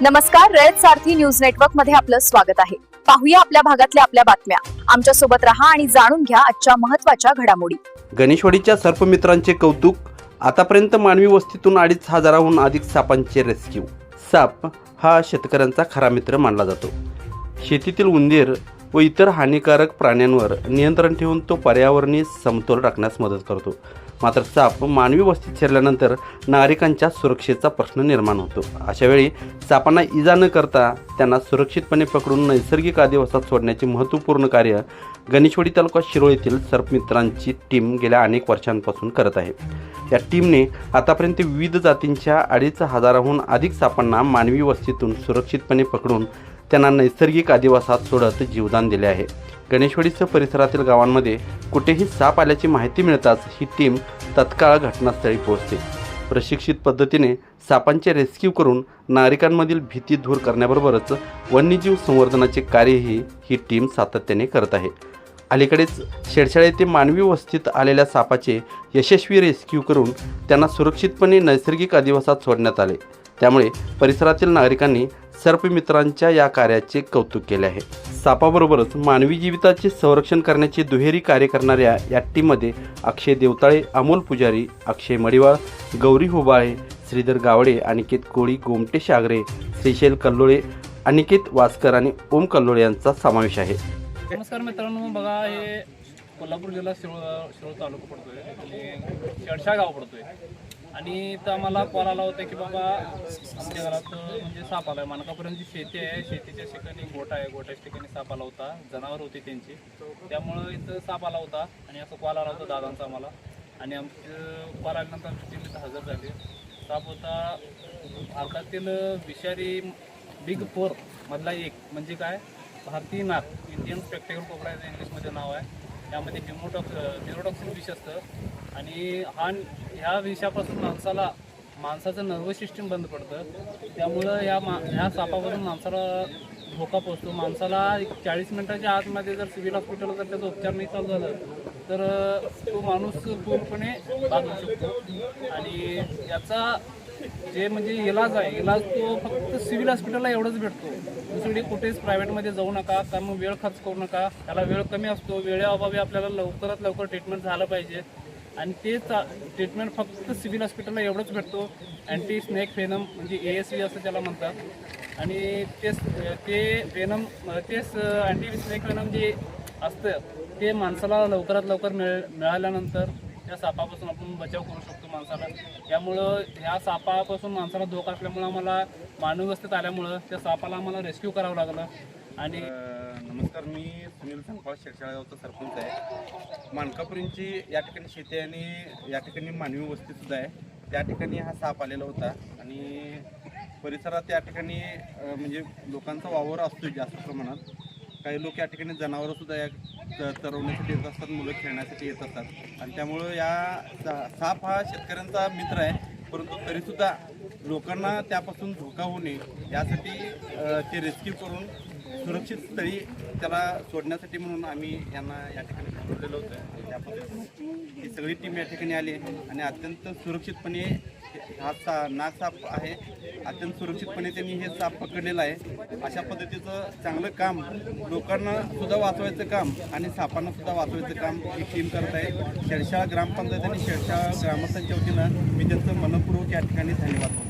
नमस्कार, रयत सारथी news network मध्ये आपलं स्वागत आहे। पाहूया आपल्या भागातल्या आपल्या बातम्या। आमच्या सोबत रहा आणि जाणून घ्या आजच्या महत्त्वाच्या घडामोडी। गणेशवाडीच्या सर्पमित्रांचे कौतुक। आतापर्यंत मानवी वस्तीतून 2,500हून अधिक सापांचे रेस्क्यू। साप हा शेतकऱ्यांचा खरा मित्र मानला जातो। शेतीतील उंदीर व इतर हानिकारक प्राण्यांवर नियंत्रण ठेवून तो पर्यावरणीय समतोल राखण्यास मदत करतो। मात्र साप मानवी वस्तीत शिरल्यानंतर नागरिकांच्या सुरक्षेचा प्रश्न निर्माण होतो। अशा वेळी सापांना इजा न करता त्यांना सुरक्षितपणे पकडून नैसर्गिक अधिवासात सोडण्याचे महत्त्वपूर्ण कार्य गणेशवाडी तालुका शिरोळ येथील सर्पमित्रांची टीम गेल्या अनेक वर्षांपासून करत आहे। या टीमने आतापर्यंत विविध जातींच्या 2,500हून अधिक सापांना मानवी वस्तीतून सुरक्षितपणे पकडून त्यांना नैसर्गिक अधिवासात सोडत जीवदान दिले आहे। गणेशवाडीसह परिसरातील गावांमध्ये कुठेही साप आल्याची माहिती मिळताच ही टीम तत्काळ घटनास्थळी पोहोचते। प्रशिक्षित पद्धतीने सापांचे रेस्क्यू करून नागरिकांमधील भीती दूर करण्याबरोबरच वन्यजीव संवर्धनाचे कार्यही ही टीम सातत्याने करत आहे। अलीकडेच शेडशाळा येथे मानवी वस्तीत आलेल्या सापाचे यशस्वी रेस्क्यू करून त्यांना सुरक्षितपणे नैसर्गिक अधिवासात सोडण्यात आले। त्यामुळे परिसरातील नागरिकांनी सर्पमित्रांच्या या कार्याचे कौतुक केले आहे। सापाबरोबरच मानवी जीविताचे संरक्षण करण्याचे दुहेरी कार्य करणाऱ्या या टीममध्ये अक्षय देवताळे, अमोल पुजारी, अक्षय मडिवाळ, गौरी हुबाळे, श्रीधर गावडे, अनिकेत कोळी, गोमटे शागरे, श्रीशैल कल्लोळे, अनिकेत वासकर आणि ओम कल्लोळे यांचा समावेश आहे। नमस्कार मित्रांनो, बघा हे कोल्हापूर जिल्हा शिरोळ तालुका पडतोय आणि शेडशाळा गाव पडतोय आणि इथं आम्हाला कॉल आला होता की बाबा आमच्या घरात म्हणजे साप आला आहे। मानकापर्यंतची शेती आहे, शेतीच्या ठिकाणी गोठा आहे, गोठ्याच्या ठिकाणी साप आला होता, जनावर होती त्यांची, त्यामुळं इथं साप आला होता आणि असं कॉल आला होता दादांचा आम्हाला आणि आमचं कॉल आल्यानंतर आमची टीम इथं हजर झाली। साप होता भारतातील विषारी बिग 4 मधला एक, म्हणजे काय भारतीय नाग, इंडियन स्पेक्टेकल कोबरा याचं इंग्लिशमध्ये नाव आहे। त्यामध्ये न्यूरोटॉक्सिन विष असतं आणि ह्या विषापासून माणसाचं नर्वस सिस्टीम बंद पडतं। त्यामुळं ह्या सापापासून माणसाला धोका पोचतो। माणसाला 40 मिनिटाच्या आतमध्ये जर सिव्हिल हॉस्पिटल जर त्याचा उपचार नाही चालू झालं तर तो माणूस पूर्णपणे बाद होऊ शकतो आणि याचा जे म्हणजे इलाज आहे, इलाज तो फक्त सिव्हिल हॉस्पिटलला एवढंच भेटतो। दुसरीकडे कुठेच प्रायव्हेटमध्ये जाऊ नका, कारण मग वेळ खर्च करू नका। त्याला वेळ कमी असतो, वेळेअभावी आपल्याला लवकरात लवकर ट्रीटमेंट झालं पाहिजे आणि तेच ट्रीटमेंट फक्त सिव्हिल हॉस्पिटलला एवढंच भेटतो। अँटी स्नेक वेनम म्हणजे ASV असं त्याला म्हणतात आणि तेच अँटी स्नेक वेनम जे असतं ते माणसाला लवकरात लवकर मिळाल्यानंतर त्या सापापासून आपण बचाव करू शकतो माणसाला। त्यामुळं ह्या सापापासून माणसाला धोका असल्यामुळं आम्हाला मानवी वस्तीत आल्यामुळं त्या सापाला आम्हाला रेस्क्यू करावं लागलं। आणि नमस्कार, मी सुनील संपाळ, शेडशाळा गावचा सरपंच आहे। मानकापुरींची या ठिकाणी शेती आहे आणि या ठिकाणी मानवी वस्तीसुद्धा आहे। त्या ठिकाणी हा साप आलेला होता आणि परिसरात या ठिकाणी म्हणजे लोकांचा वावर असतो जास्त प्रमाणात। काही लोक या ठिकाणी जनावरंसुद्धा या चरवण्यासाठी येत असतात, मुलं खेळण्यासाठी येत असतात आणि त्यामुळं या साप हा शेतकऱ्यांचा मित्र आहे, परंतु तरीसुद्धा लोकांना त्यापासून धोका होऊ नये यासाठी ते रेस्क्यू करून सुरक्षित स्थळी त्याला सोडण्यासाठी म्हणून आम्ही यांना या ठिकाणी बोलवलेलं होतं। त्या पद्धतीने ही सगळी टीम या ठिकाणी आली आणि अत्यंत सुरक्षितपणे हा नागसाप आहे, अत्यंत सुरक्षितपणे त्यांनी हे साप पकडलेलं आहे। अशा पद्धतीचं चांगलं काम लोकांना सुद्धा वाचवायचं काम आणि सापांना सुद्धा वाचवायचं काम ही टीम करत आहे। शेडशाळा ग्रामपंचायत आणि शेडशाळा ग्रामस्थांच्या वतीनं मी त्यांचं मनपूर्वक या ठिकाणी धन्यवाद